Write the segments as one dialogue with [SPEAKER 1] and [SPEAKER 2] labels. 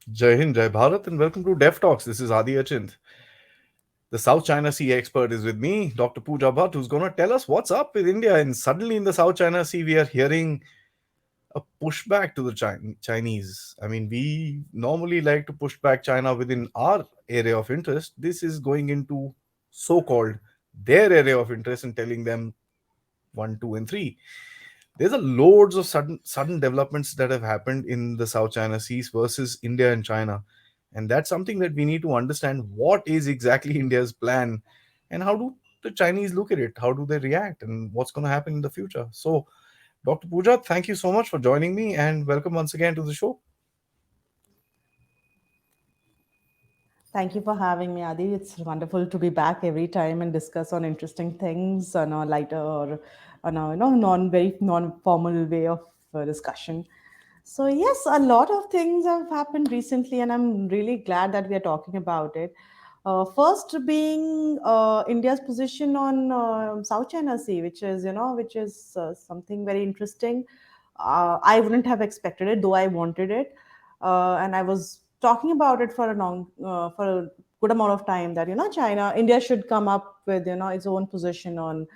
[SPEAKER 1] Jai Hind, Jai Bharat, and welcome to Dev Talks. This is Adi Achint. The South China Sea expert is with me, Dr. Pooja Bhatt, who's going to tell us what's up with India. And suddenly in the South China Sea, we are hearing a pushback to the Chinese. I mean, we normally like to push back China within our area of interest. This is going into so called their area of interest and telling them one, two, and three. There's a loads of sudden developments that have happened in the South China Seas versus India and China, and that's something that we need to understand. What is exactly India's plan, and how do the Chinese look at it? How do they react, and what's going to happen in the future? So, Dr. Pooja, thank you so much for joining me, and welcome once again to the show.
[SPEAKER 2] Thank you for having me, Adi. It's wonderful to be back every time and discuss on interesting things on a lighter or on a non-formal way of discussion. So yes, a lot of things have happened recently, and I'm really glad that we are talking about it. First, being India's position on South China Sea, which is something very interesting. I wouldn't have expected it, though I wanted it, and I was talking about it for a good amount of time that India should come up with its own position on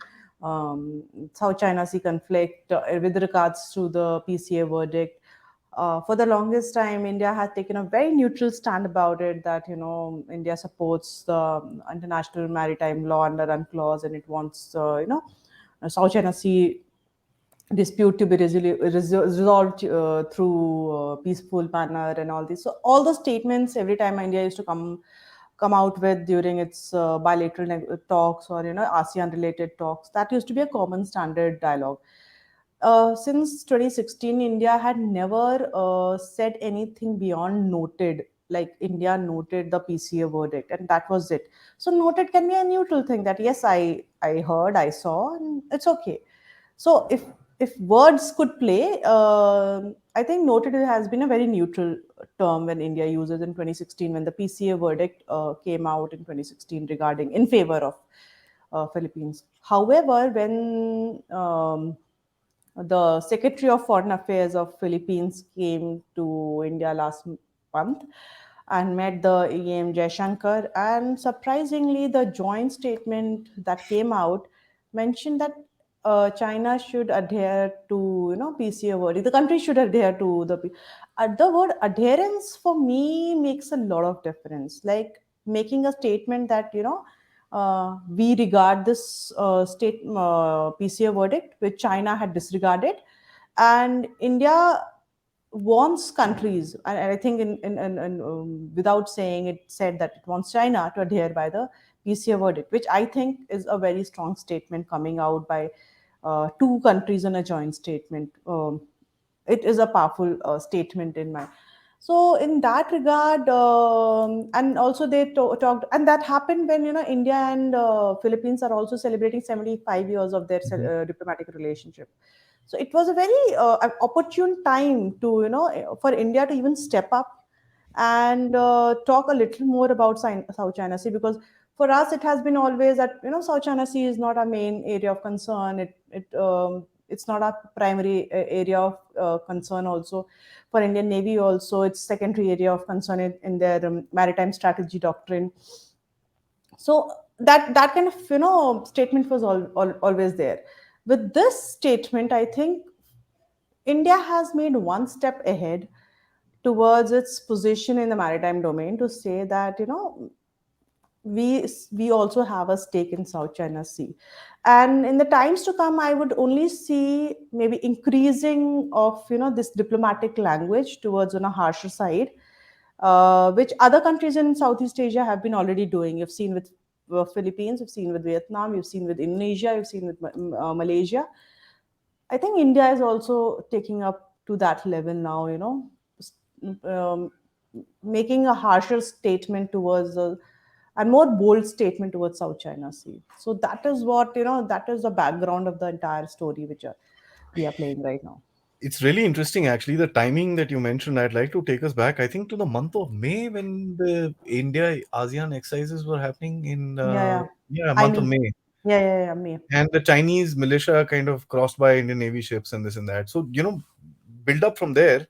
[SPEAKER 2] South China Sea conflict with regards to the PCA verdict. For the longest time, India has taken a very neutral stand about it. That India supports the international maritime law under UNCLOS, and it wants South China Sea dispute to be resolved through peaceful manner and all this. So all the statements every time India used to come out with during its bilateral talks or ASEAN related talks, that used to be a common standard dialogue. Since 2016, India had never said anything beyond noted. Like India noted the PCA verdict, and that was it. So noted can be a neutral thing that yes, I heard, I saw, and it's okay. So if words could play, I think noted has been a very neutral term when India uses in 2016 when the PCA verdict came out in 2016 regarding in favor of Philippines. However, when the Secretary of Foreign Affairs of Philippines came to India last month and met the EM Jaishankar. And surprisingly, the joint statement that came out mentioned that China should adhere to PCA word. The country should adhere to the word adherence for me makes a lot of difference. Like making a statement that we regard this state PCA verdict, which China had disregarded, and India wants countries, and I think without saying it, said that it wants China to adhere by the PCA verdict, which I think is a very strong statement coming out by two countries in a joint statement. It is a powerful statement in my. So in that regard, and also they talked, and that happened when India and Philippines are also celebrating 75 years of their
[SPEAKER 1] Mhm.
[SPEAKER 2] diplomatic relationship. So it was a very an opportune time to for India to even step up and talk a little more about South China Sea, because for us it has been always that South China Sea is not our main area of concern. It's not our primary area of concern. Also, for Indian Navy, also it's secondary area of concern in their maritime strategy doctrine. So that kind of statement was always there. With this statement, I think India has made one step ahead towards its position in the maritime domain to say that we also have a stake in South China Sea, and in the times to come, I would only see maybe increasing of this diplomatic language towards on a harsher side, which other countries in Southeast Asia have been already doing. You've seen with Philippines, you've seen with Vietnam, you've seen with Indonesia, you've seen with Malaysia. I think India is also taking up to that level now. Um, Making a harsher statement towards and more bold statement towards South China Sea. So that is what that is the background of the entire story which we are playing right now.
[SPEAKER 1] It's really interesting, actually, the timing that you mentioned. I'd like to take us back, I think, to the month of May when the India ASEAN exercises were happening in,
[SPEAKER 2] Yeah, yeah.
[SPEAKER 1] yeah,
[SPEAKER 2] I
[SPEAKER 1] month of
[SPEAKER 2] mean,
[SPEAKER 1] May.
[SPEAKER 2] yeah, me.
[SPEAKER 1] And the Chinese militia kind of crossed by Indian Navy ships and this and that. So, build up from there.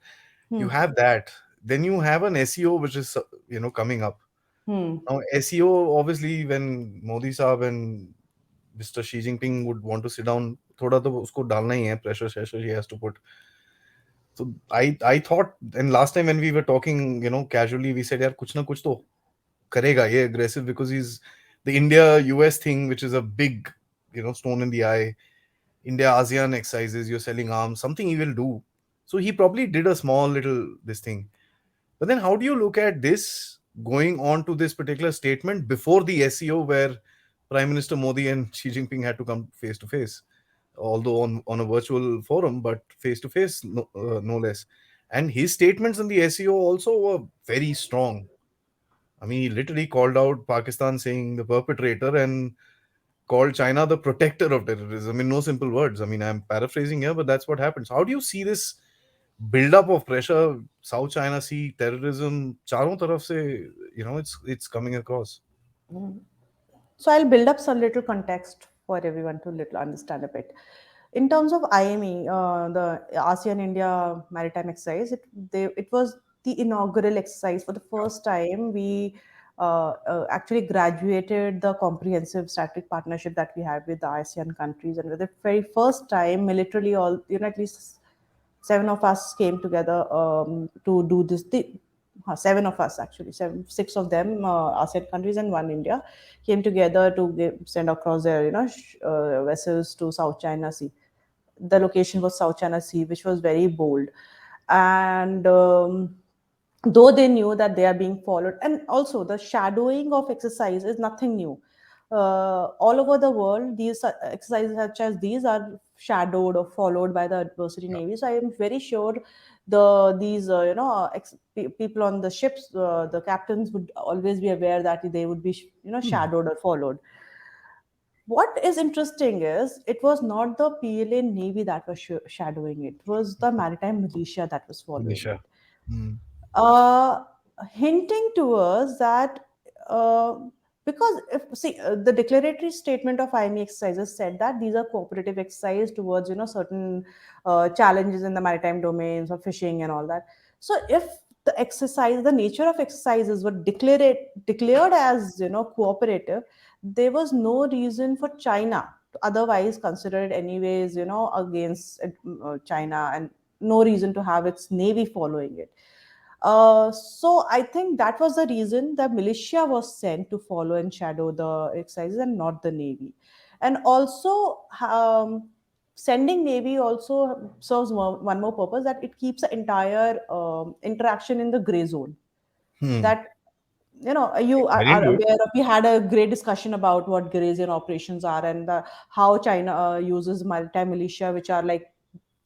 [SPEAKER 2] Hmm.
[SPEAKER 1] You have that. then you have an SEO which is coming up
[SPEAKER 2] Hmm.
[SPEAKER 1] now. SEO, obviously, when Modi Saab and Mr. Xi Jinping would want to sit down, थोड़ा तो उसको डालना ही है, pressure he has to put. So I thought, and last time when we were talking, casually, we said, यार कुछ ना कुछ तो करेगा ये aggressive, because he's the India US thing, which is a big, stone in the eye. India ASEAN exercises, you're selling arms, something he will do. So he probably did a small little this thing. But then how do you look at this going on to this particular statement before the SEO, where Prime Minister Modi and Xi Jinping had to come face to face, although on a virtual forum, but face to face, no less. And his statements in the SEO also were very strong. I mean, he literally called out Pakistan saying the perpetrator and called China the protector of terrorism in no simple words. I mean, I'm paraphrasing here, but that's what happens. How do you see this build-up of pressure, South China Sea, terrorism, चारों तरफ से, it's coming across.
[SPEAKER 2] So I'll build up some little context for everyone to little understand a bit. In terms of IME, the ASEAN India Maritime Exercise, it was the inaugural exercise. For the first time, we actually graduated the comprehensive strategic partnership that we had with the ASEAN countries, and for the very first time, militarily, all at least seven of us came together to do this. Seven of us actually, six of them ASEAN countries and one India came together to send across their vessels to South China Sea. The location was South China Sea, which was very bold, and though they knew that they are being followed, and also the shadowing of exercise is nothing new. All over the world, these exercises such as these are shadowed or followed by the adversary
[SPEAKER 1] Yeah.
[SPEAKER 2] navy. So I am very sure these people on the ships, the captains would always be aware that they would be
[SPEAKER 1] Hmm.
[SPEAKER 2] shadowed or followed. What is interesting is it was not the PLA navy that was shadowing it; it was the maritime militia that was following
[SPEAKER 1] Nisha.
[SPEAKER 2] it,
[SPEAKER 1] Hmm.
[SPEAKER 2] uh, hinting to us that uh, because if see the declaratory statement of IME exercises said that these are cooperative exercises towards certain challenges in the maritime domains of fishing and all that. So if the nature of exercises were declared as cooperative, there was no reason for China to otherwise consider it anyways against China, and no reason to have its navy following it. So I think that was the reason the militia was sent to follow and shadow the exercises and not the navy. And also, sending navy also serves one more purpose, that it keeps the entire interaction in the gray zone.
[SPEAKER 1] Hmm.
[SPEAKER 2] That you
[SPEAKER 1] Very
[SPEAKER 2] are
[SPEAKER 1] good.
[SPEAKER 2] aware of. We had a great discussion about what gray zone operations are, and how China uses maritime militia, which are like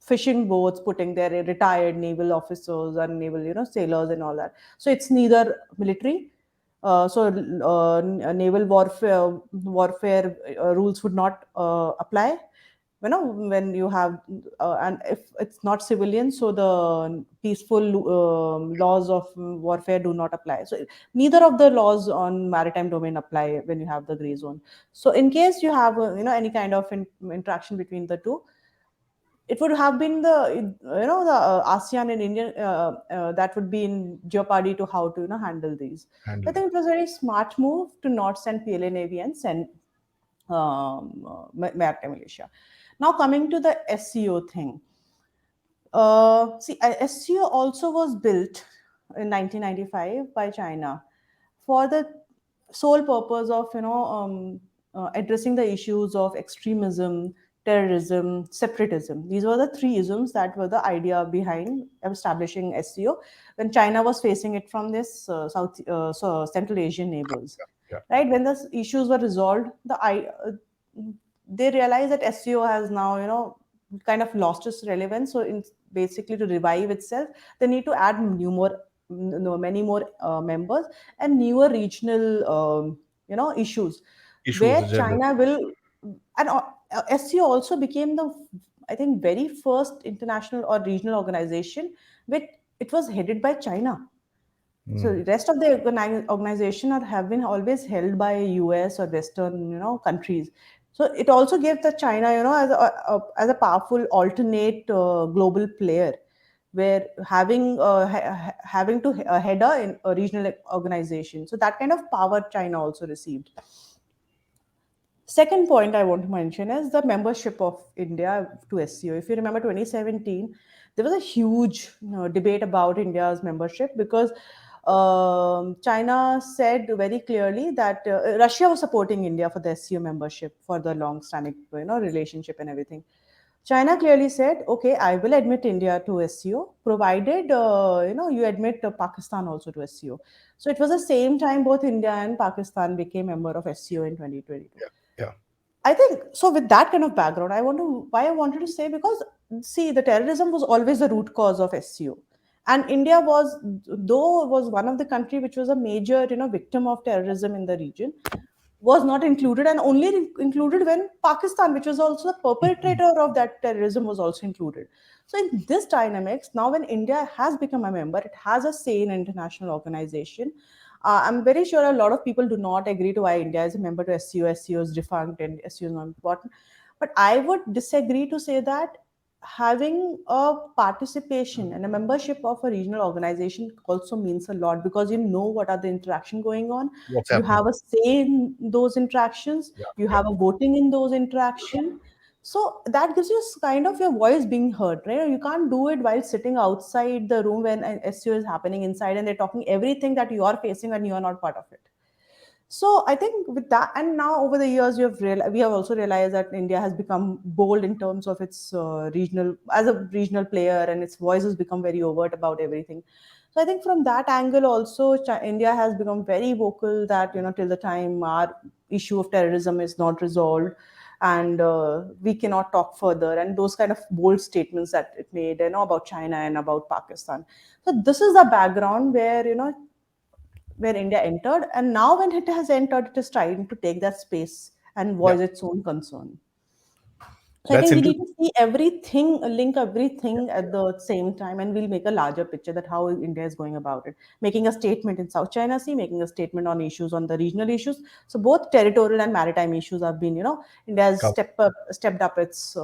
[SPEAKER 2] fishing boats putting their retired naval officers and naval sailors and all that. So it's neither military, naval warfare rules would not apply when you have, and if it's not civilian, so the peaceful laws of warfare do not apply. So neither of the laws on maritime domain apply when you have the gray zone. So in case you have any kind of interaction between the two, it would have been the ASEAN and Indian that would be in jeopardy to how to handle these. So I
[SPEAKER 1] Handle it.
[SPEAKER 2] think it was a very smart move to not send PLA Navy and send maritime militia. Now coming to the SEO thing. SEO also was built in 1995 by China for the sole purpose of addressing the issues of extremism, terrorism, separatism. These were the three isms that were the idea behind establishing SEO when China was facing it from this Central Asian neighbors.
[SPEAKER 1] Yeah.
[SPEAKER 2] Right, when the issues were resolved, they realized that SEO has now kind of lost its relevance. So basically to revive itself, they need to add many more members and newer regional issues
[SPEAKER 1] Issues,
[SPEAKER 2] where
[SPEAKER 1] agenda.
[SPEAKER 2] China will. And SEO also became the, I think, very first international or regional organization which it was headed by China. So
[SPEAKER 1] Hmm.
[SPEAKER 2] the rest of the organization have been always held by US or Western, countries. So it also gave the China, as a powerful alternate global player. where having to head a regional organization. So that kind of power China also received. Second point I want to mention is the membership of India to SCO. If you remember 2017, there was a huge debate about India's membership because China said very clearly that Russia was supporting India for the SCO membership for the long-standing relationship and everything. China clearly said, "Okay, I will admit India to SCO, provided you admit Pakistan also to SCO." So it was the same time both India and Pakistan became member of SCO in 2022.
[SPEAKER 1] Yeah. Yeah.
[SPEAKER 2] I think so. With that kind of background, why I wanted to say, because see, the terrorism was always the root cause of SCO, and India was, though was one of the country which was a major victim of terrorism in the region, was not included, and only included when Pakistan, which was also the perpetrator of that terrorism, was also included. So in this dynamics, now when India has become a member, it has a say in international organization. I'm very sure a lot of people do not agree to why India is a member to SCO. SCO is defunct and SCO is not important. But I would disagree to say that having a participation and a membership of a regional organization also means a lot, because you know what are the interaction going on.
[SPEAKER 1] What's
[SPEAKER 2] You
[SPEAKER 1] happening?
[SPEAKER 2] have a say in those interactions.
[SPEAKER 1] Yeah.
[SPEAKER 2] You
[SPEAKER 1] Yeah.
[SPEAKER 2] have a voting in those interaction. So that gives you kind of your voice being heard, right? You can't do it while sitting outside the room when an SEO is happening inside and they're talking everything that you are facing and you are not part of it. So I think with that, and now over the years, we have also realized that India has become bold in terms of its regional, as a regional player, and its voice has become very overt about everything. So I think from that angle also, India has become very vocal that till the time our issue of terrorism is not resolved, and we cannot talk further, and those kind of bold statements that it made, about China and about Pakistan. So this is the background where India entered, and now when it has entered, it is trying to take that space and
[SPEAKER 1] Yeah.
[SPEAKER 2] voice its own concern. So I
[SPEAKER 1] That's
[SPEAKER 2] think we need
[SPEAKER 1] interesting.
[SPEAKER 2] to see everything, link everything at the same time, and we'll make a larger picture that how India is going about it, making a statement in South China Sea, making a statement on issues on the regional issues. So both territorial and maritime issues have been, India has stepped up its,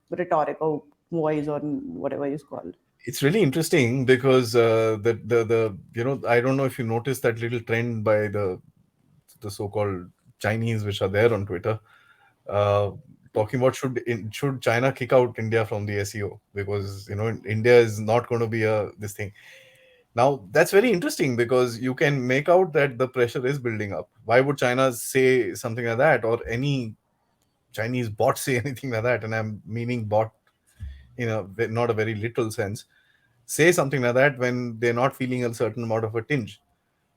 [SPEAKER 2] rhetoric or voice or whatever is called.
[SPEAKER 1] It's really interesting because the I don't know if you noticed that little trend by the so-called Chinese which are there on Twitter, uh, talking about should China kick out India from the SEO because India is not going to be a this thing. Now that's very interesting because you can make out that the pressure is building up. Why would China say something like that, or any Chinese bot say anything like that? And I'm meaning bot in a not a very literal sense, say something like that when they're not feeling a certain amount of a tinge.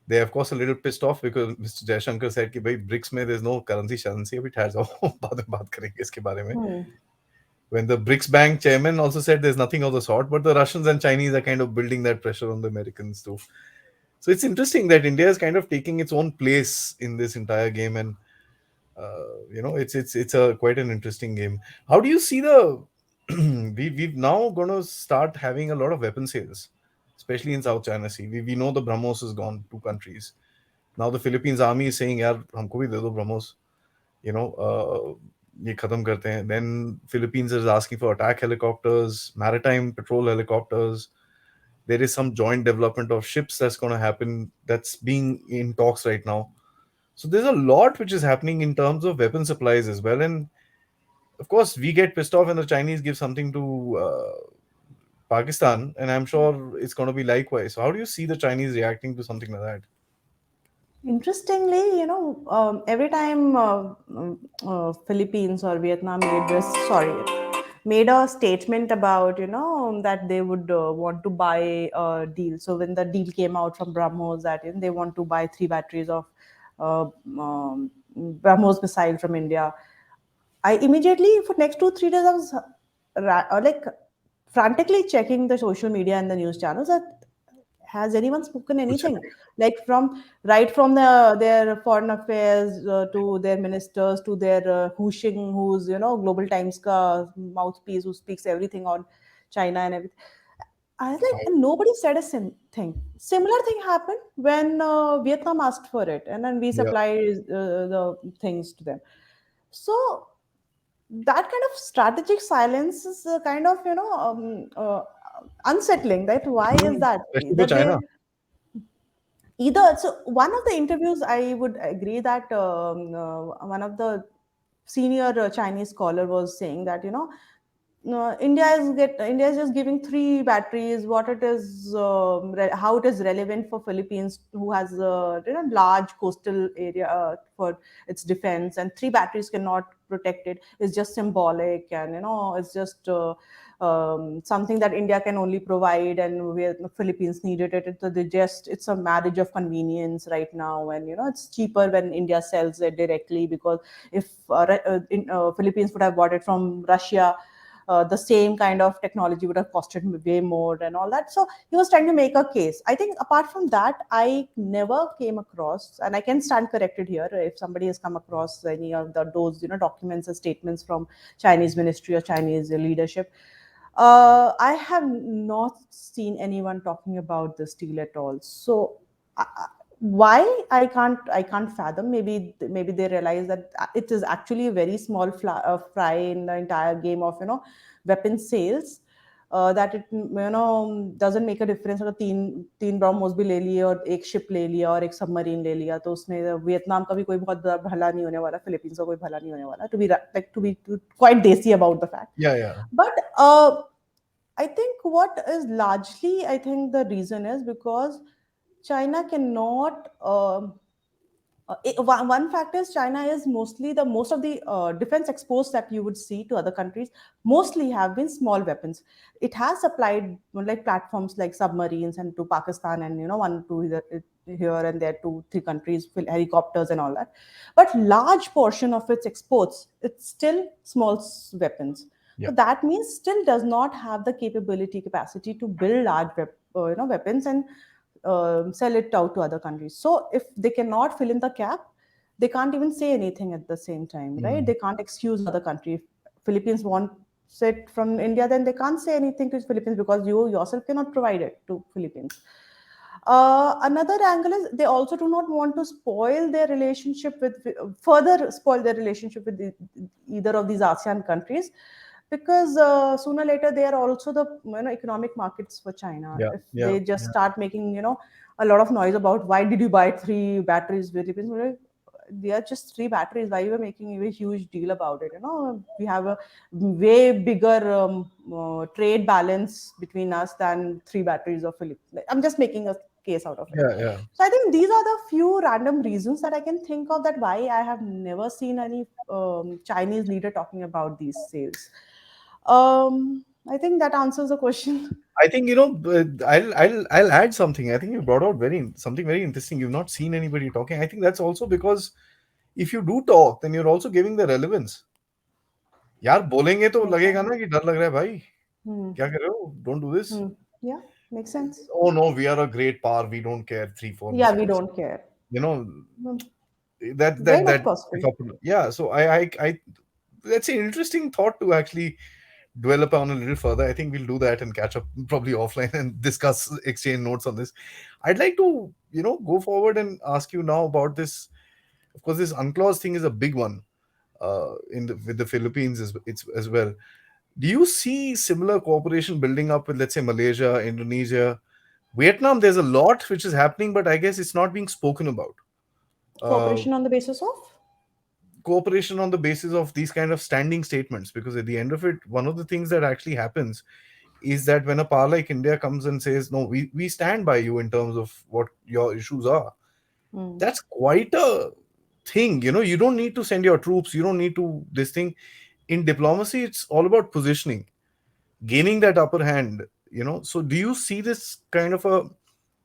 [SPEAKER 1] They of course a little pissed off because Mr. Jaishankar said कि भाई BRICS में there's no currency currency अभी ठहर जाओ बाद में बात करेंगे इसके बारे में.
[SPEAKER 2] Hmm.
[SPEAKER 1] When the BRICS Bank chairman also said there's nothing of the sort, but the Russians and Chinese are kind of building that pressure on the Americans too. So it's interesting that India is kind of taking its own place in this entire game, and it's a quite an interesting game. How do you see the we've now going to start having a lot of weapon sales, especially in South China Sea. We know the BrahMos is gone, two countries. Now the Philippines army is saying, "यार हमको भी दे दो BrahMos." You know, ये खत्म करते हैं. Then Philippines is asking for attack helicopters, maritime patrol helicopters. There is some joint development of ships that's going to happen. That's being in talks right now. So there's a lot which is happening in terms of weapon supplies as well. And of course, we get pissed off when the Chinese give something to Pakistan, and I'm sure it's going to be likewise. So how do you see the Chinese reacting to something like that?
[SPEAKER 2] Interestingly, every time Philippines or Vietnam made a statement about that they would want to buy a deal. So when the deal came out from BrahMos that they want to buy 3 batteries of uh, um, BrahMos missile from India, I immediately for next 2 3 days I was like frantically checking the social media and the news channels that has anyone spoken
[SPEAKER 1] Which
[SPEAKER 2] anything, like from right from their foreign affairs to their ministers to their Hu Xing, who's Global Times ka mouthpiece, who speaks everything on China and everything. I was like, and nobody said a thing. Similar thing happened when Vietnam asked for it, and then we
[SPEAKER 1] yeah,
[SPEAKER 2] supplied the things to them. So that kind of strategic silence is kind of unsettling. That why is that?
[SPEAKER 1] Especially for
[SPEAKER 2] That
[SPEAKER 1] China.
[SPEAKER 2] they either, so one of the interviews I would agree that one of the senior Chinese scholar was saying that no, India is just giving three batteries. What it is, how it is relevant for Philippines, who has large coastal area for its defense, and three batteries cannot protect it. It's just symbolic, and it's just something that India can only provide, and where the Philippines needed it. It's a marriage of convenience right now, and it's cheaper when India sells it directly, because if Philippines would have bought it from Russia, the same kind of technology would have costed me way more and all that. So he was trying to make a case. I think apart from that, I never came across, and I can stand corrected here if somebody has come across any of those documents or statements from Chinese ministry or Chinese leadership. I have not seen anyone talking about this deal at all. So why I can't fathom. Maybe they realize that it is actually a very small fry in the entire game of weapon sales. That it doesn't make a difference अगर तीन ब्रह्मोस भी ले लिए और एक ship ले लिया और एक सबमरीन ले लिया, तो उसमें वियतनाम का भी कोई बहुत बड़ा भला नहीं होने वाला, फिलीपींस का कोई भला नहीं होने वाला, to be quite desi about the fact.
[SPEAKER 1] Yeah, yeah,
[SPEAKER 2] But I think what is largely, I think the reason is because China cannot. One factor is China is mostly the most of the defense exports that you would see to other countries mostly have been small weapons. It has supplied like platforms like submarines and to Pakistan, and one to here and there to three countries, helicopters and all that. But large portion of its exports, it's still small weapons.
[SPEAKER 1] yeah.
[SPEAKER 2] So that means still does not have the capacity to build large weapons and sell it out to other countries. So if they cannot fill in the gap, they can't even say anything at the same time, right?
[SPEAKER 1] Mm.
[SPEAKER 2] They can't excuse other country. If Philippines want it from India, then they can't say anything to Philippines because you yourself cannot provide it to Philippines. Another angle is they also do not want to spoil their relationship with further spoil their relationship with either of these ASEAN countries, because sooner or later they are also the economic markets for China.
[SPEAKER 1] Yeah,
[SPEAKER 2] If
[SPEAKER 1] yeah,
[SPEAKER 2] they just
[SPEAKER 1] yeah,
[SPEAKER 2] start making a lot of noise about why did you buy three batteries, Philippines, they are just three batteries. Why you were making a huge deal about it? We have a way bigger trade balance between us than three batteries of Philippines. I'm just making a case out of it.
[SPEAKER 1] yeah, yeah.
[SPEAKER 2] So I think these are the few random reasons that I can think of that why I have never seen any Chinese leader talking about these sales. I think that answers the question.
[SPEAKER 1] I think I'll add something. I think you brought out something very interesting. You've not seen anybody talking. I think that's also because if you do talk, then you're also giving the relevance. यार बोलेंगे तो
[SPEAKER 2] Makes
[SPEAKER 1] लगेगा
[SPEAKER 2] sense.
[SPEAKER 1] ना कि डर लग रहा है भाई,
[SPEAKER 2] Hmm.
[SPEAKER 1] क्या कर रहे हो, don't do this.
[SPEAKER 2] Hmm. Yeah, makes sense.
[SPEAKER 1] Oh no, we are a great power, we don't care, three four
[SPEAKER 2] Yeah, we
[SPEAKER 1] missiles,
[SPEAKER 2] don't care.
[SPEAKER 1] you know.
[SPEAKER 2] Hmm.
[SPEAKER 1] that
[SPEAKER 2] Very
[SPEAKER 1] that
[SPEAKER 2] much
[SPEAKER 1] that
[SPEAKER 2] possible.
[SPEAKER 1] yeah, so I that's an interesting thought to actually dwell upon a little further. I think we'll do that and catch up probably offline and discuss, exchange notes on this. I'd like to go forward and ask you now about this. Of course, this unclosed thing is a big one with the Philippines as well. Do you see similar cooperation building up with, let's say, Malaysia, Indonesia, Vietnam? There's a lot which is happening, but I guess it's not being spoken about. uh,
[SPEAKER 2] Cooperation on the basis of?
[SPEAKER 1] Cooperation on the basis of these kind of standing statements, because at the end of it, one of the things that actually happens is that when a power like India comes and says, no, we stand by you in terms of what your issues are,
[SPEAKER 2] Hmm.
[SPEAKER 1] that's quite a thing. You don't need to send your troops, you don't need to this thing. In diplomacy, it's all about positioning, gaining that upper hand. So do you see this kind of a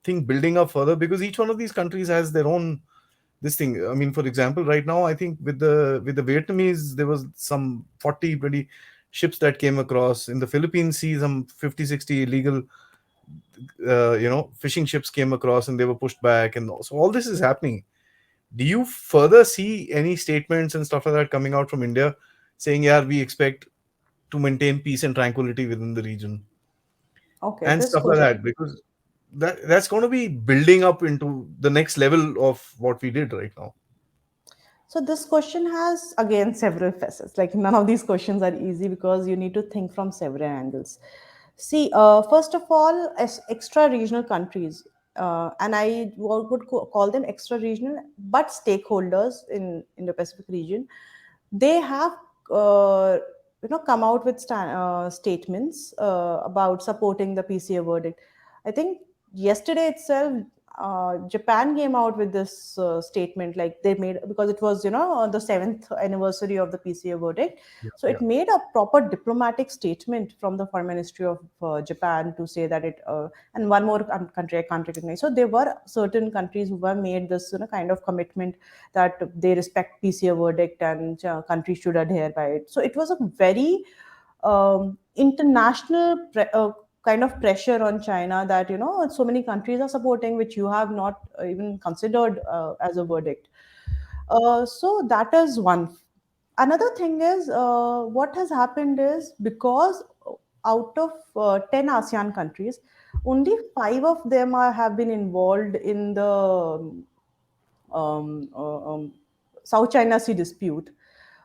[SPEAKER 1] thing building up further, because each one of these countries has their own this thing. I mean, for example, right now, I think with the Vietnamese, there was some 40-20 ships that came across. In the Philippines sea, some 50-60 illegal fishing ships came across, and they were pushed back, and so all this is happening. Do you further see any statements and stuff like that coming out from India saying, yeah, we expect to maintain peace and tranquility within the region
[SPEAKER 2] Okay,
[SPEAKER 1] and
[SPEAKER 2] this
[SPEAKER 1] stuff like
[SPEAKER 2] question.
[SPEAKER 1] that? Because that's going to be building up into the next level of what we did right now.
[SPEAKER 2] So this question has again several facets. Like none of these questions are easy because you need to think from several angles. See, first of all, as extra-regional countries, and I would call them extra-regional, but stakeholders in the Pacific region, they have uh, come out with statements about supporting the PCA verdict. I think yesterday itself, Japan came out with this statement, like they made, because it was on the seventh anniversary of the PCA verdict,
[SPEAKER 1] Yeah,
[SPEAKER 2] so
[SPEAKER 1] yeah,
[SPEAKER 2] it made a proper diplomatic statement from the Foreign Ministry of Japan to say that it, and one more country I can't recognize. So there were certain countries who were made this kind of commitment that they respect PCA verdict and countries should adhere by it. So it was a very international kind of pressure on China that so many countries are supporting which you have not even considered as a verdict. So that is one. Another thing is what has happened is because out of 10 ASEAN countries, only five of them have been involved in the um, uh, um, South China Sea dispute.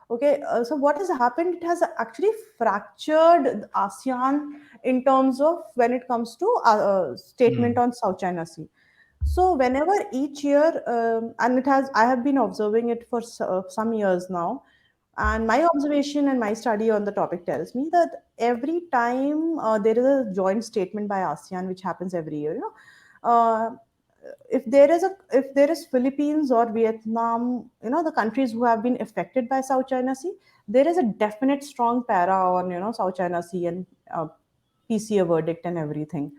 [SPEAKER 2] Okay, so what has happened? It has actually fractured ASEAN in terms of when it comes to statement
[SPEAKER 1] mm,
[SPEAKER 2] on South China Sea. So whenever each year, and it has, I have been observing it for some years now, and my observation and my study on the topic tells me that every time there is a joint statement by ASEAN, which happens every year, if there is Philippines or Vietnam, the countries who have been affected by South China Sea, there is a definite strong para on South China Sea and PCA verdict and everything.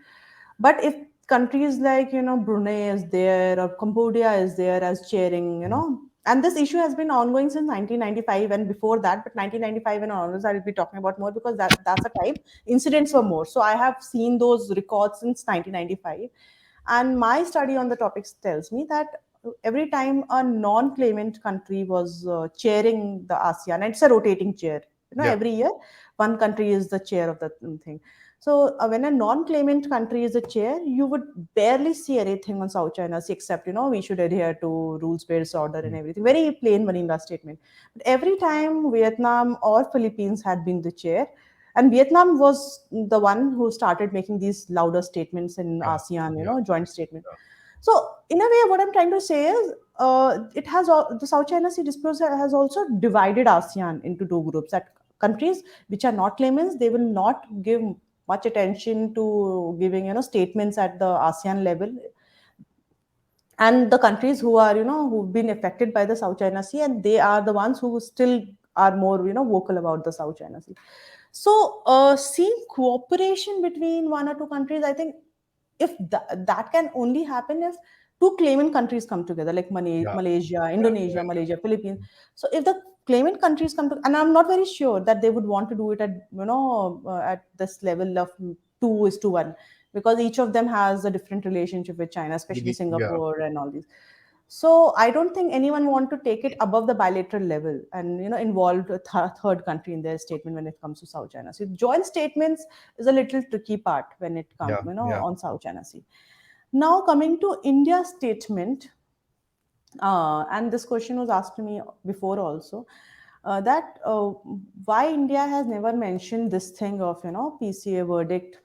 [SPEAKER 2] But if countries like Brunei is there or Cambodia is there as chairing,
[SPEAKER 1] mm.
[SPEAKER 2] and this issue has been ongoing since 1995 and before that, but 1995 and onwards I'll be talking about more because that's a time incidents were more. So I have seen those records since 1995, and my study on the topics tells me that every time a non-claimant country was chairing the ASEAN, and it's a rotating chair.
[SPEAKER 1] Yeah,
[SPEAKER 2] Every year, one country is the chair of the thing. So when a non-claimant country is the chair, you would barely see anything on South China Sea except we should adhere to rules-based order and
[SPEAKER 1] mm,
[SPEAKER 2] everything. Very plain vanilla statement. But every time Vietnam or Philippines had been the chair, and Vietnam was the one who started making these louder statements in
[SPEAKER 1] yeah,
[SPEAKER 2] ASEAN,
[SPEAKER 1] yeah,
[SPEAKER 2] joint statement. So in a way, what I'm trying to say is, the South China Sea dispute has also divided ASEAN into two groups. That countries which are not claimants, they will not give much attention to giving statements at the ASEAN level, and the countries who are who've been affected by the South China Sea, and they are the ones who still are more vocal about the South China Sea. So seeing cooperation between one or two countries, I think if that can only happen if two claimant countries come together, like
[SPEAKER 1] yeah,
[SPEAKER 2] Malaysia,
[SPEAKER 1] yeah,
[SPEAKER 2] Indonesia,
[SPEAKER 1] yeah,
[SPEAKER 2] Malaysia, Philippines. So if the claimant countries come to, and I'm not very sure that they would want to do it at at this level of 2:1, because each of them has a different relationship with China, especially
[SPEAKER 1] yeah,
[SPEAKER 2] Singapore and all these. So I don't think anyone want to take it above the bilateral level and involve a third country in their statement when it comes to South China Sea. Joint statements is a little tricky part when it comes
[SPEAKER 1] yeah, yeah,
[SPEAKER 2] on South China Sea. Now coming to India's statement, and this question was asked to me before also, that why India has never mentioned this thing of PCA verdict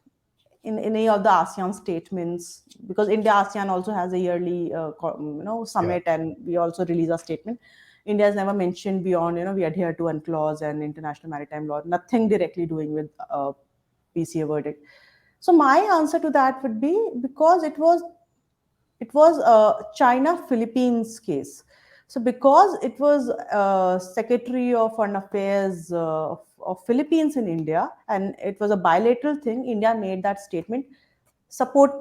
[SPEAKER 2] in any of the ASEAN statements, because India ASEAN also has a yearly
[SPEAKER 1] yeah.
[SPEAKER 2] summit, and we also release a statement. India has never mentioned beyond we adhere to UNCLOS and international maritime law, nothing directly doing with PCA verdict. So my answer to that would be because it was a China Philippines case. So because it was Secretary of Foreign Affairs of Philippines in India, and it was a bilateral thing, India made that statement,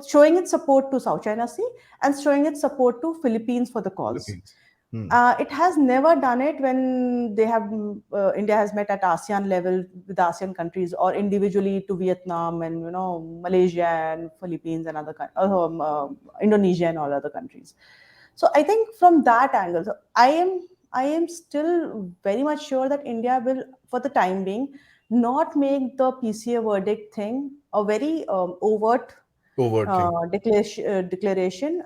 [SPEAKER 2] showing its support to South China Sea and showing its support to Philippines for the cause.
[SPEAKER 1] Philippines. Hmm.
[SPEAKER 2] It has never done it when they have India has met at ASEAN level with ASEAN countries, or individually to Vietnam and Malaysia and Philippines and Indonesia and all other countries. So I think from that angle, so I am still very much sure that India will, for the time being, not make the PCA verdict thing a very overt
[SPEAKER 1] Overt thing.
[SPEAKER 2] declaration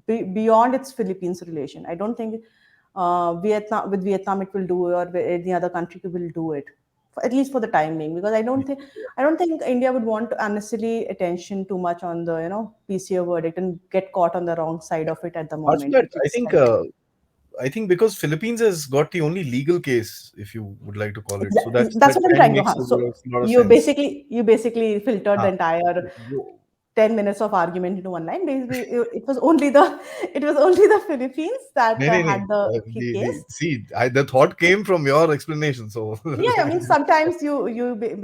[SPEAKER 2] beyond its Philippines relation. I don't think. Vietnam, with Vietnam it will do, or any other country will do it, at least for the time being. Because I don't think India would want unnecessarily attention too much on the PCO verdict and get caught on the wrong side
[SPEAKER 1] Yeah.
[SPEAKER 2] of it at the
[SPEAKER 1] Apart from
[SPEAKER 2] moment,
[SPEAKER 1] that,
[SPEAKER 2] which it's like.
[SPEAKER 1] I think because Philippines has got the only legal case, if you would like to call it, so that
[SPEAKER 2] That's what I'm
[SPEAKER 1] kind of
[SPEAKER 2] trying to.
[SPEAKER 1] makes
[SPEAKER 2] So
[SPEAKER 1] a lot of
[SPEAKER 2] you
[SPEAKER 1] sense.
[SPEAKER 2] basically you basically filtered the
[SPEAKER 1] Ah,
[SPEAKER 2] entire
[SPEAKER 1] wo-
[SPEAKER 2] 10 minutes of argument into one line. Basically, it was only the it was only the Philippines that
[SPEAKER 1] no, no, no.
[SPEAKER 2] had the
[SPEAKER 1] The
[SPEAKER 2] case.
[SPEAKER 1] see, the thought came from your explanation, so
[SPEAKER 2] Yeah, I mean sometimes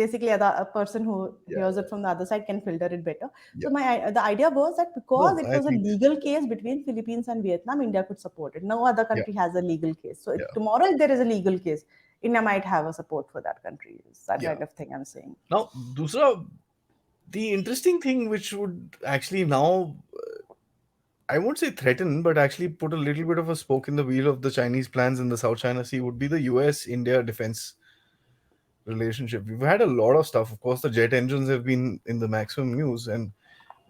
[SPEAKER 2] basically a person who
[SPEAKER 1] yeah,
[SPEAKER 2] hears it from the other side can filter it better. So
[SPEAKER 1] yeah.
[SPEAKER 2] the idea was that because
[SPEAKER 1] No,
[SPEAKER 2] it
[SPEAKER 1] I
[SPEAKER 2] was a
[SPEAKER 1] think
[SPEAKER 2] legal case between Philippines and Vietnam, India could support it. No other
[SPEAKER 1] yeah,
[SPEAKER 2] country has a legal case. So
[SPEAKER 1] yeah,
[SPEAKER 2] tomorrow, if there is a legal case, India might have a support for that country. It's that
[SPEAKER 1] yeah.
[SPEAKER 2] kind of thing I'm saying.
[SPEAKER 1] Now, Dusra, the interesting thing which would actually now, I won't say threaten, but actually put a little bit of a spoke in the wheel of the Chinese plans in the South China Sea would be the US India defense relationship. We've had a lot of stuff. Of course, the jet engines have been in the maximum news, and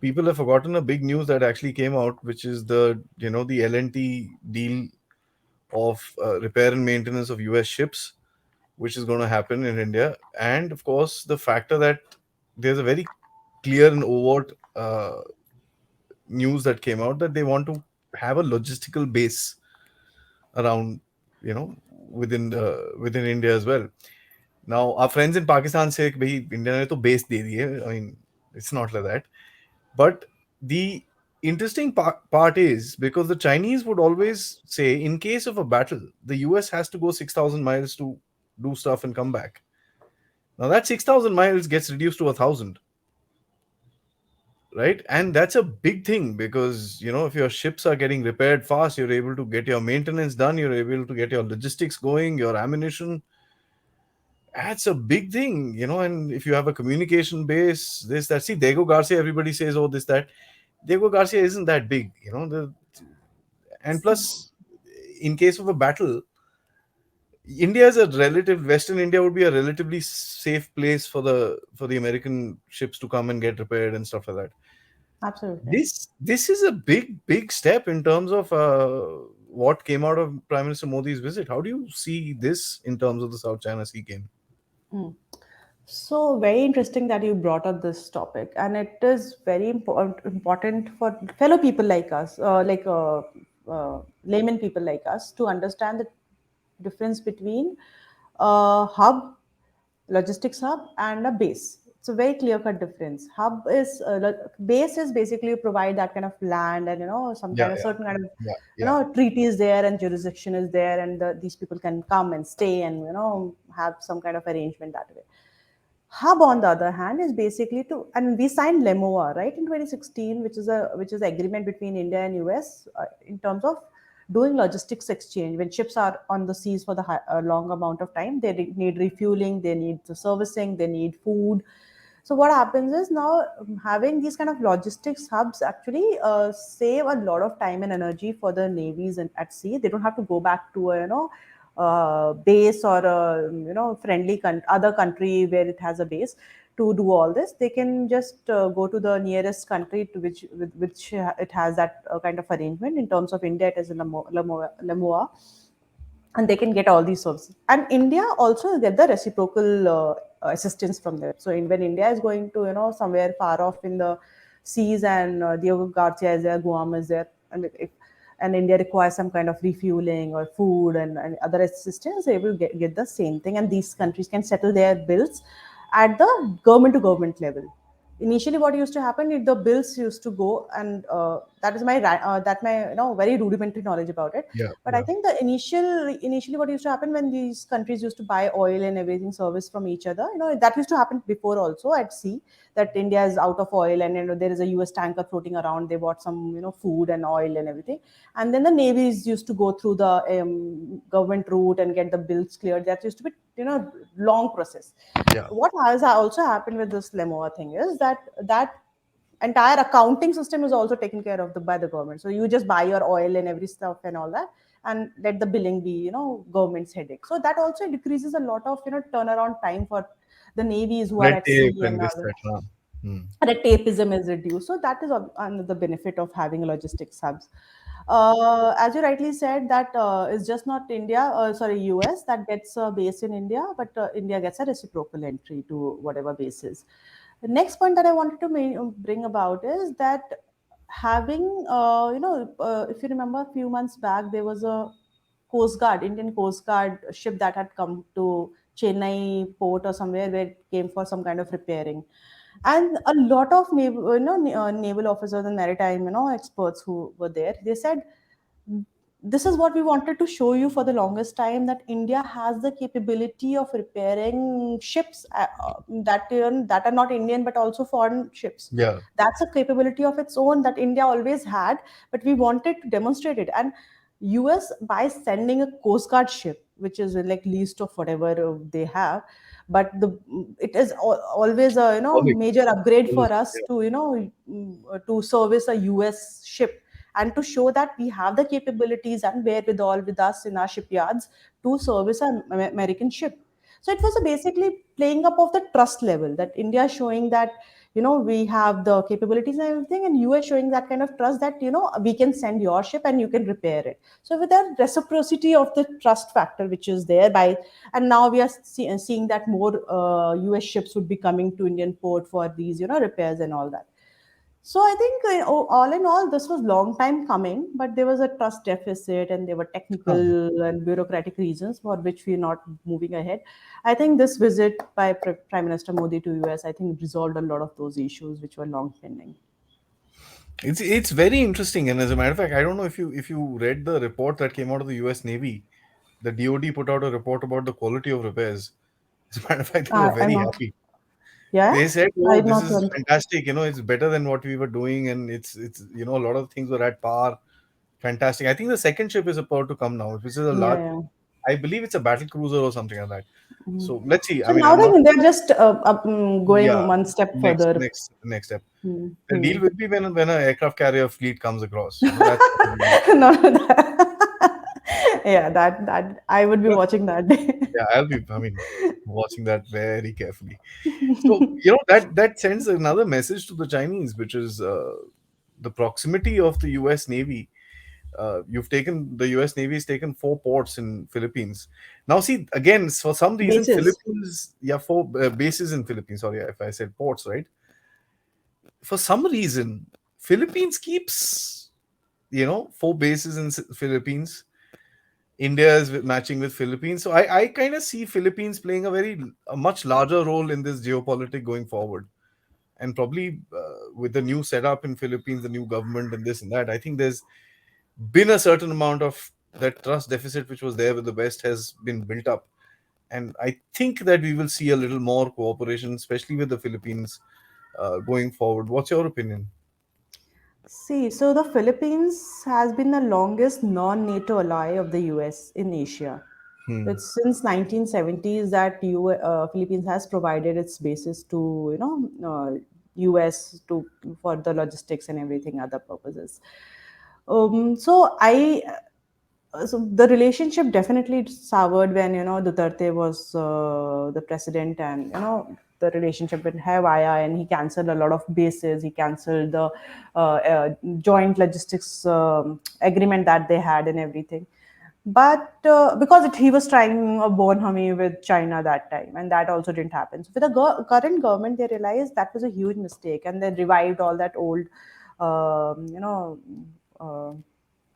[SPEAKER 1] people have forgotten a big news that actually came out, which is the L&T deal of repair and maintenance of US ships, which is going to happen in India. And of course, the factor that there's a very clear and overt news that came out that they want to have a logistical base around, within India as well. Now, our friends in Pakistan say, "Bhai, India ने तो base दे दी है." I mean, it's not like that. But the interesting part is because the Chinese would always say, in case of a battle, the US has to go 6,000 miles to do stuff and come back. Now, that 6,000 miles gets reduced to 1,000, right? And that's a big thing because, if your ships are getting repaired fast, you're able to get your maintenance done, you're able to get your logistics going, your ammunition. That's a big thing, and if you have a communication base, this, that. See, Diego Garcia, everybody says, oh, this, that. Diego Garcia isn't that big, and plus, in case of a battle, India is a relative. Western India would be a relatively safe place for the American ships to come and get repaired and stuff like that.
[SPEAKER 2] Absolutely.
[SPEAKER 1] This is a big step in terms of what came out of Prime Minister Modi's visit. How do you see this in terms of the South China Sea game?
[SPEAKER 2] Hmm. So very interesting that you brought up this topic, and it is very important for fellow people like us, layman people like us, to understand the difference between a hub, logistics hub, and a base. It's a very clear cut difference. Base is basically you provide that kind of land and some
[SPEAKER 1] Yeah,
[SPEAKER 2] kind of
[SPEAKER 1] yeah,
[SPEAKER 2] certain kind of
[SPEAKER 1] yeah, yeah,
[SPEAKER 2] treaty is there and jurisdiction is there, and these people can come and stay and have some kind of arrangement that way. Hub, on the other hand, is basically and we signed LEMOA, right, in 2016, which is agreement between India and US in terms of doing logistics exchange. When ships are on the seas for a long amount of time, they need refueling, they need the servicing, they need food. So what happens is now having these kind of logistics hubs actually save a lot of time and energy for the navies at sea. They don't have to go back to a base or a other country where it has a base to do all this. They can just go to the nearest country to which it has that kind of arrangement. In terms of India, it is in Lamoa, and they can get all these services. And India also get the reciprocal assistance from them. So when India is going to somewhere far off in the seas, and Diego Garcia is there, Guam is there, and India requires some kind of refueling or food and other assistance, they will get the same thing, and these countries can settle their bills at the government to government level. Initially what used to happen is the bills used to go, and that is my very rudimentary knowledge about it.
[SPEAKER 1] yeah,
[SPEAKER 2] But I
[SPEAKER 1] yeah,
[SPEAKER 2] think the initially what used to happen when these countries used to buy oil and everything service from each other, that used to happen before also at sea, that India is out of oil and there is a US tanker floating around. They bought some food and oil and everything, and then the navies used to go through the government route and get the bills cleared. That used to be long process.
[SPEAKER 1] yeah.
[SPEAKER 2] What has also happened with this Lemoa thing is that entire accounting system is also taken care of by the government. So you just buy your oil and every stuff and all that, and let the billing be government's headache. So that also decreases a lot of turnaround time for the navies who are
[SPEAKER 1] Red
[SPEAKER 2] at
[SPEAKER 1] tape
[SPEAKER 2] sea,
[SPEAKER 1] and
[SPEAKER 2] and
[SPEAKER 1] this, that. Huh? Hmm.
[SPEAKER 2] the tapeism is reduced. So that is another benefit of having logistics hubs. As you rightly said, that it's just not India, sorry, US that gets a base in India, but India gets a reciprocal entry to whatever bases. The next point that I wanted to bring about is that having, if you remember a few months back, there was a Coast Guard, Indian Coast Guard ship that had come to Chennai port or somewhere where it came for some kind of repairing. And a lot of naval officers and maritime experts who were there, they said this is what we wanted to show you for the longest time, that India has the capability of repairing ships that are not Indian but also foreign ships.
[SPEAKER 1] Yeah.
[SPEAKER 2] That's a capability of its own that India always had, but we wanted to demonstrate it. And US, by sending a Coast Guard ship, which is like least of whatever they have, but it is always a
[SPEAKER 1] Always.
[SPEAKER 2] major upgrade
[SPEAKER 1] Always.
[SPEAKER 2] for us
[SPEAKER 1] Yeah.
[SPEAKER 2] to to service a US ship, and to show that we have the capabilities and wherewithal with us in our shipyards to service an American ship. So it was a basically playing up of the trust level, that India is showing that we have the capabilities and everything, and you are showing that kind of trust that we can send your ship and you can repair it. So with that reciprocity of the trust factor which is there by, and now we are seeing that more US ships would be coming to Indian port for these repairs and all that. So I think all in all, this was long time coming, but there was a trust deficit and there were
[SPEAKER 1] Huh.
[SPEAKER 2] technical and bureaucratic reasons for which we're not moving ahead. I think this visit by Prime Minister Modi to US, I think resolved a lot of those issues which were long pending.
[SPEAKER 1] It's very interesting, and as a matter of fact, I don't know if you read the report that came out of the U.S. Navy. The DoD put out a report about the quality of repairs. As a matter of fact, they were
[SPEAKER 2] I'm
[SPEAKER 1] very
[SPEAKER 2] not,
[SPEAKER 1] happy.
[SPEAKER 2] yeah,
[SPEAKER 1] They said, "Oh,
[SPEAKER 2] I
[SPEAKER 1] this
[SPEAKER 2] not
[SPEAKER 1] is
[SPEAKER 2] went.
[SPEAKER 1] fantastic. It's better than what we were doing, and it's a lot of things were at par. Fantastic. I think the second ship is about to come now, which is a
[SPEAKER 2] Yeah,
[SPEAKER 1] large.
[SPEAKER 2] yeah.
[SPEAKER 1] I believe it's a battle cruiser or something like that.
[SPEAKER 2] Mhm.
[SPEAKER 1] So let's see. I
[SPEAKER 2] So
[SPEAKER 1] mean,
[SPEAKER 2] now
[SPEAKER 1] I'm not.
[SPEAKER 2] they're just
[SPEAKER 1] Yeah,
[SPEAKER 2] going one step
[SPEAKER 1] next
[SPEAKER 2] further.
[SPEAKER 1] next next step. The
[SPEAKER 2] Hmm.
[SPEAKER 1] deal will be when an aircraft carrier fleet comes across. That's what it will be.
[SPEAKER 2] No, yeah, that I would be watching that day.
[SPEAKER 1] Yeah, I mean, watching that very carefully. So, that sends another message to the Chinese, which is the proximity of the US Navy. The US Navy has taken four ports in Philippines. Now, see, again, for some reason,
[SPEAKER 2] Bases.
[SPEAKER 1] Philippines, yeah, four bases in Philippines. Sorry if I said ports, right? For some reason, Philippines keeps, four bases in Philippines. India is matching with Philippines. So I kind of see Philippines playing a much larger role in this geopolitic going forward. And probably with the new setup in Philippines, the new government and this and that, I think there's been a certain amount of that trust deficit which was there with the West has been built up. And I think that we will see a little more cooperation, especially with the Philippines going forward. What's your opinion?
[SPEAKER 2] See, so the Philippines has been the longest non-NATO ally of the US in Asia.
[SPEAKER 1] Hmm.
[SPEAKER 2] It's since 1970s that Philippines has provided its bases to US to for the logistics and everything other purposes. So the relationship definitely soured when Duterte was the president, and the relationship with Hawaii, and he cancelled a lot of bases. He cancelled the joint logistics agreement that they had and everything. But because he was trying a bonhomie with China that time, and that also didn't happen. So with the current government, they realized that was a huge mistake, and they revived all that old, um, you know. Uh,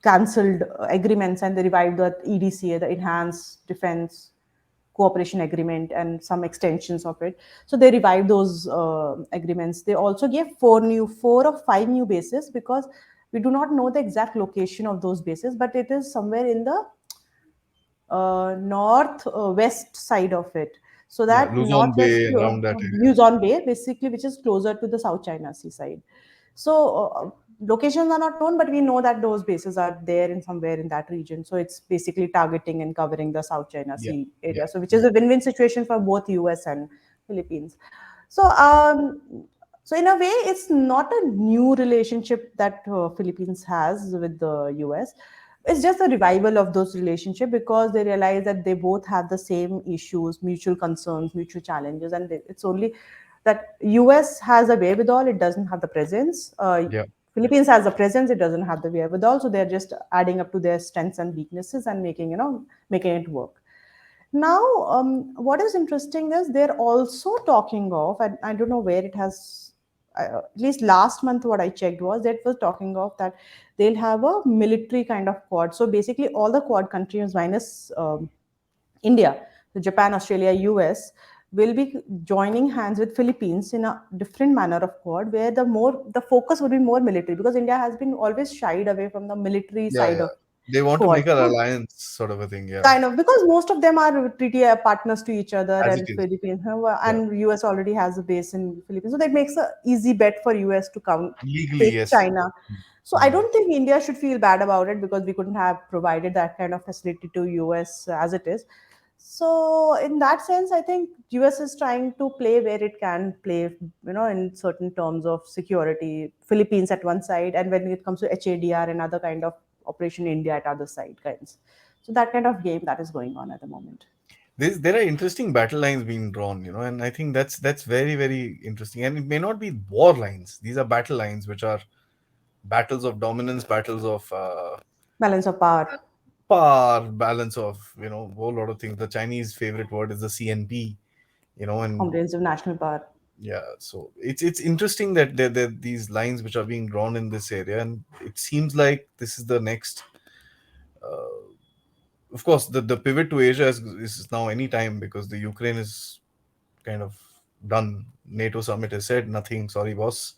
[SPEAKER 2] cancelled agreements, and they revived the EDCA, the Enhanced Defense Cooperation Agreement, and some extensions of it. So they revived those agreements. They also gave four or five new bases, because we do not know the exact location of those bases, but it is somewhere in the north west side of it. So
[SPEAKER 1] Yeah,
[SPEAKER 2] that
[SPEAKER 1] Luzon
[SPEAKER 2] northwest
[SPEAKER 1] Bay and around that area.
[SPEAKER 2] Luzon Bay, basically, which is closer to the South China Sea side. So locations are not known, but we know that those bases are there in somewhere in that region. So it's basically targeting and covering the South China
[SPEAKER 1] Yeah,
[SPEAKER 2] Sea
[SPEAKER 1] yeah,
[SPEAKER 2] area. So which is
[SPEAKER 1] yeah,
[SPEAKER 2] a win-win situation for both US and Philippines. So so in a way, it's not a new relationship that Philippines has with the US. It's just a revival of those relationships, because they realize that they both have the same issues, mutual concerns, mutual challenges, and it's only that US has a wherewithal, it doesn't have the presence.
[SPEAKER 1] yeah.
[SPEAKER 2] Philippines has a presence; it doesn't have the wherewithal. So they're just adding up to their strengths and weaknesses and making it work. Now, what is interesting is they're also talking of, and I don't know where it has, at least last month, what I checked was that was talking of that they'll have a military kind of quad. So basically, all the quad countries minus India, so Japan, Australia, US, will be joining hands with Philippines in a different manner of quad, where the focus would be more military because India has been always shied away from the military
[SPEAKER 1] Yeah,
[SPEAKER 2] side
[SPEAKER 1] yeah.
[SPEAKER 2] of
[SPEAKER 1] They want to
[SPEAKER 2] quad.
[SPEAKER 1] make an
[SPEAKER 2] So
[SPEAKER 1] alliance sort of a thing. Yeah,
[SPEAKER 2] kind of because most of them are treaty partners to each other,
[SPEAKER 1] as it
[SPEAKER 2] and
[SPEAKER 1] is.
[SPEAKER 2] Philippines
[SPEAKER 1] Yeah,
[SPEAKER 2] and US already has a base in Philippines, so that makes a easy bet for US to come
[SPEAKER 1] legally,
[SPEAKER 2] take
[SPEAKER 1] yes.
[SPEAKER 2] China. So I
[SPEAKER 1] Mm.
[SPEAKER 2] don't think India should feel bad about it because we couldn't have provided that kind of facility to US as it is. So in that sense, I think US is trying to play where it can play, in certain terms of security. Philippines at one side, and when it comes to HADR and other kind of operation, India at other side kinds. So that kind of game that is going on at the moment.
[SPEAKER 1] There are interesting battle lines being drawn, and I think that's very, very interesting. And it may not be war lines; these are battle lines, which are battles of dominance, battles of
[SPEAKER 2] Balance of power,
[SPEAKER 1] power, balance of a whole lot of things. The Chinese favorite word is the CNP, and
[SPEAKER 2] comprehensive national power.
[SPEAKER 1] yeah. So it's interesting that there are these lines which are being drawn in this area, and it seems like this is the next. Of course, the pivot to Asia is now any time because the Ukraine is kind of done. NATO summit has said nothing. Sorry, boss.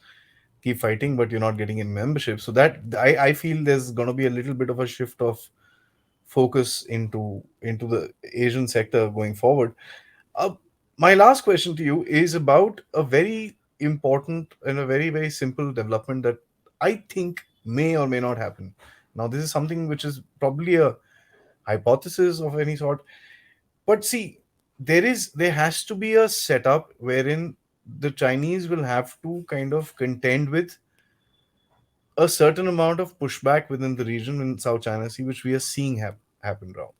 [SPEAKER 1] Keep fighting, but you're not getting in membership. So that I feel there's going to be a little bit of a shift of focus into the Asian sector going forward. Uh, my last question to you is about a very important and a very, very simple development that I think may or may not happen. Now, this is something which is probably a hypothesis of any sort, but see, there has to be a setup wherein the Chinese will have to kind of contend with a certain amount of pushback within the region in South China Sea, which we are seeing happen now.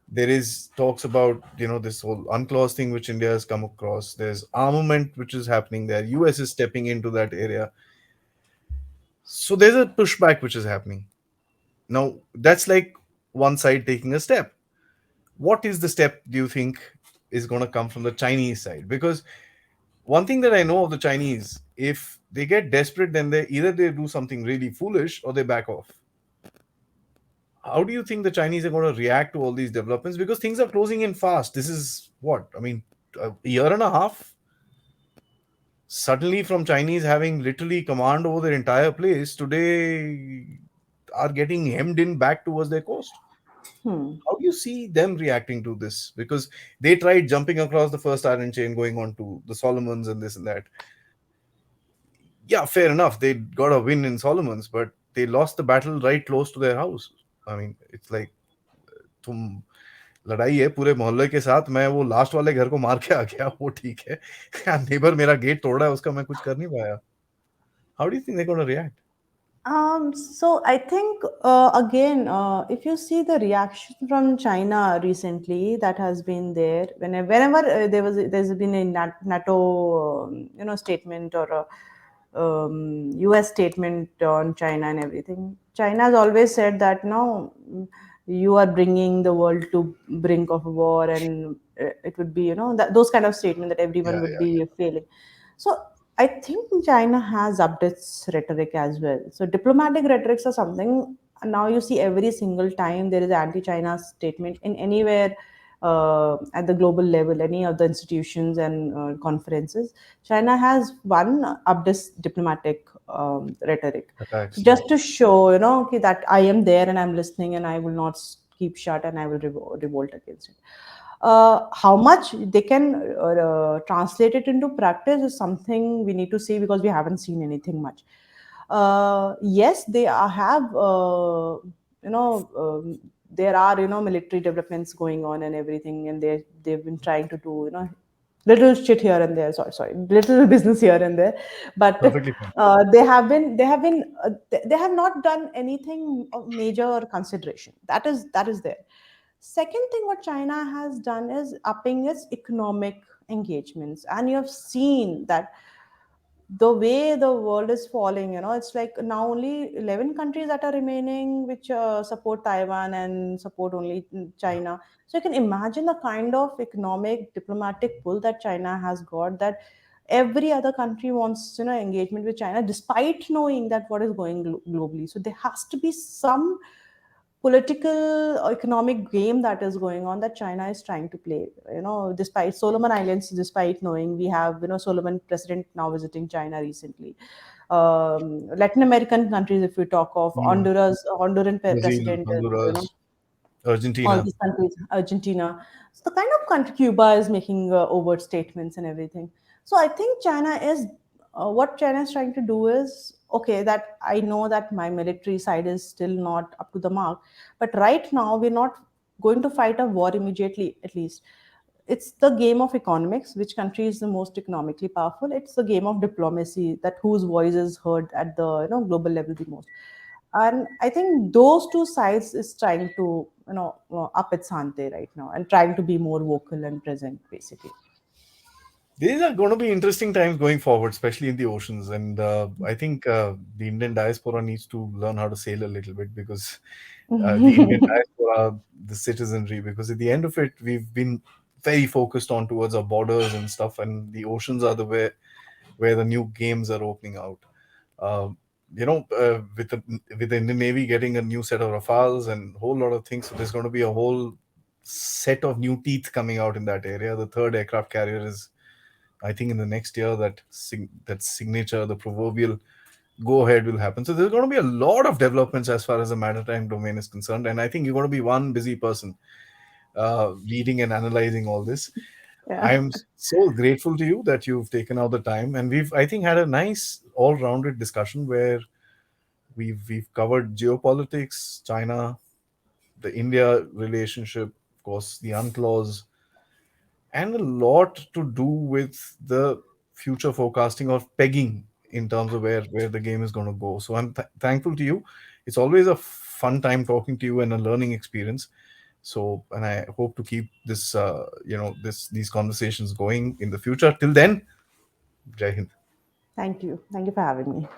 [SPEAKER 1] There is talks about this whole UNCLOS thing which India has come across. There's armament which is happening there. US is stepping into that area. So there's a pushback which is happening. Now that's like one side taking a step. What is the step do you think is going to come from the Chinese side? Because one thing that I know of the Chinese, if they get desperate, then they do something really foolish or they back off. How do you think the Chinese are going to react to all these developments? Because things are closing in fast. This is what I mean, a year and a half suddenly from Chinese having literally command over their entire place today are getting hemmed in back towards their coast.
[SPEAKER 2] Hmm.
[SPEAKER 1] How do you see them reacting to this? Because they tried jumping across the first iron chain, going on to the Solomons and this and that. Yeah, fair enough. They got a win in Solomons, but they lost the battle right close to their house. I mean, it's like तुम लड़ाई है पूरे मोहल्ले के साथ, मैं वो last वाले घर को मार के आ गया, वो ठीक है। नेबर मेरा गेट तोड़ा है, उसका मैं कुछ कर नहीं पाया। How do you think they gonna react?
[SPEAKER 2] So I think again, if you see the reaction from China recently, that has been there. Whenever there's been a NATO, statement or a US statement on China and everything. China has always said that no, you are bringing the world to brink of war, and it would be those kind of statement that everyone
[SPEAKER 1] Yeah,
[SPEAKER 2] would
[SPEAKER 1] yeah,
[SPEAKER 2] be failing. So I think China has upped its rhetoric as well. So diplomatic rhetorics are something now you see every single time there is anti-China statement in anywhere at the global level, any of the institutions and conferences. China has one upped its diplomatic rhetoric. So
[SPEAKER 1] attacks, yeah.
[SPEAKER 2] just to show, that I am there and I'm listening and I will not keep shut and I will revolt against it. How much they can translate it into practice is something we need to see because we haven't seen anything much. Yes, they have, you know, there are military developments going on and everything, and they've been trying to do little shit here and there. Sorry, little business here and there, but
[SPEAKER 1] Perfectly fine.
[SPEAKER 2] they have not done anything of major consideration. That is there. Second thing, what China has done is upping its economic engagements, and you have seen that the way the world is falling, it's like now only 11 countries that are remaining which support Taiwan and support only China. So you can imagine the kind of economic diplomatic pull that China has got, that every other country wants engagement with China despite knowing that what is going globally. So there has to be some political or economic game that is going on that China is trying to play. Despite Solomon Islands, despite knowing we have Solomon president now visiting China recently. Latin American countries, if we talk of
[SPEAKER 1] Mm.
[SPEAKER 2] Honduran
[SPEAKER 1] Brazil,
[SPEAKER 2] president is
[SPEAKER 1] Honduras,
[SPEAKER 2] all
[SPEAKER 1] Argentina.
[SPEAKER 2] these countries, Argentina. So the kind of country, Cuba is making overt statements and everything. So I think China is, what China is trying to do is, okay, that I know that my military side is still not up to the mark, but right now we're not going to fight a war immediately, at least. It's the game of economics, which country is the most economically powerful. It's the game of diplomacy, that whose voice is heard at the global level the most. And I think those two sides is trying to up its ante right now and trying to be more vocal and present, basically.
[SPEAKER 1] These are going to be interesting times going forward, especially in the oceans. And I think the Indian diaspora needs to learn how to sail a little bit, because the Indian diaspora, the citizenry, because at the end of it, we've been very focused on towards our borders and stuff, and the oceans are the where the new games are opening out. Um, with the Indian Navy getting a new set of Rafales and a whole lot of things, so there's going to be a whole set of new teeth coming out in that area. The third aircraft carrier is, I think, in the next year, that signature, the proverbial go ahead, will happen. So there's going to be a lot of developments as far as the maritime domain is concerned, and I think you're going to be one busy person reading and analyzing all this.
[SPEAKER 2] Yeah.
[SPEAKER 1] I am so grateful to you that you've taken out the time, and we've, I think, had a nice all-rounded discussion where we've covered geopolitics, China, the India relationship, of course, the UNCLOS, and a lot to do with the future forecasting or pegging in terms of where the game is going to go. So I'm thankful to you. It's always a fun time talking to you and a learning experience. So, and I hope to keep this these conversations going in the future. Till then, Jai Hind.
[SPEAKER 2] Thank you for having me.